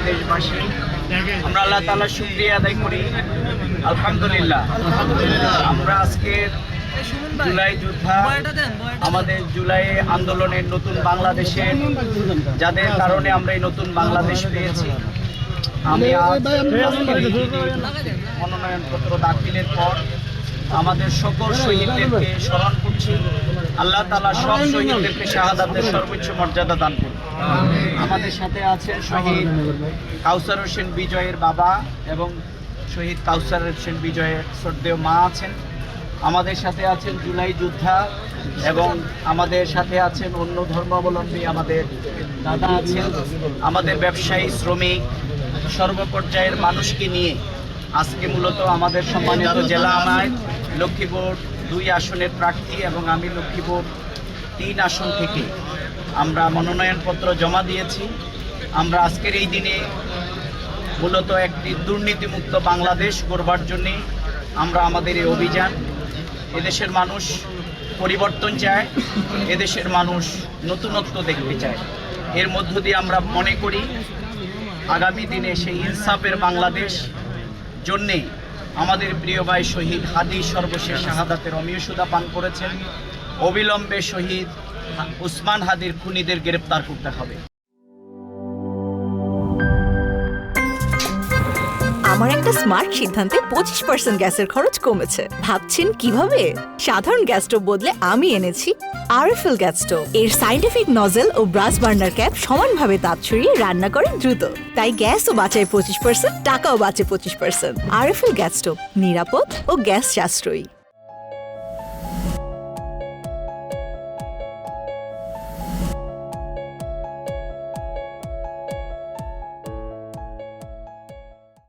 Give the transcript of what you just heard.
দেশবাসী, আমরা আল্লাহ তাআলার শুকরিয়া আদায় করি। আলহামদুলিল্লাহ, আমরা আজকে জুলাই যোদ্ধা, আমাদের জুলাই আন্দোলনের নতুন বাংলাদেশের যাদের কারণে আমরা এই নতুন বাংলাদেশ পেয়েছি, আমি মনোনয়নপত্র দাখিলের পর আমাদের সকল শহীদদেরকে স্মরণ করছি। আল্লাহ তাআলা সব শহীদদেরকে শাহাদাতের সর্বোচ্চ মর্যাদা দান করুন। আমাদের সাথে আছেন শহীদ কাউসার হোসেন বিজয়ের বাবা এবং শহীদ কাউসার হোসেন বিজয়ের শ্রদ্ধেয় মা আছেন। আমাদের সাথে আছেন জুলাই যোদ্ধা এবং আমাদের সাথে আছেন অন্য ধর্মাবলম্বী আমাদের দাদা আছেন। আমাদের ব্যবসায়ী, শ্রমিক, সর্বপর্যায়ের মানুষকে নিয়ে আজকে মূলত আমাদের সম্মানিত জেলা আনায় লক্ষ্মীপুর 2 আসনের প্রার্থী এবং আমি লক্ষ্মীপুর 3 আসন থেকে আমরা মনোনয়নপত্র জমা দিয়েছি। আমরা আজকের এই দিনে মূলত একটি দুর্নীতিমুক্ত বাংলাদেশ গড়বার জন্যে আমরা আমাদের এই অভিযান। এদেশের মানুষ পরিবর্তন চায়, এদেশের মানুষ নতুনত্ব দেখতে চায়। এর মধ্য দিয়ে আমরা মনে করি আগামী দিনে সেই ইনসাফের বাংলাদেশ জন্যে আমাদের প্রিয় ভাই শহীদ হাদি সর্বশেষ শাহাদাতের অমীয় সুধা পান করেছেন। অবিলম্বে শহীদ উসমান হাদির খুনিদের গ্রেপ্তার করতে হবে। আমার একটা স্মার্ট সিদ্ধান্তে 25% গ্যাসের খরচ কমেছে। ভাবছেন কিভাবে? সাধারণ গ্যাস স্টোভ বদলে আমি এনেছি আরএফএল গ্যাস স্টোভ। এর সাইন্টিফিক নজল ও ব্রাস বার্নার ক্যাপ সমানভাবে তাপ ছড়িয়ে রান্না করে দ্রুত। তাই গ্যাসও বাঁচায় 25%, টাকাও বাঁচে 25%। আরএফএল গ্যাস স্টোভ নিরাপদ ও গ্যাস সাশ্রয়ী।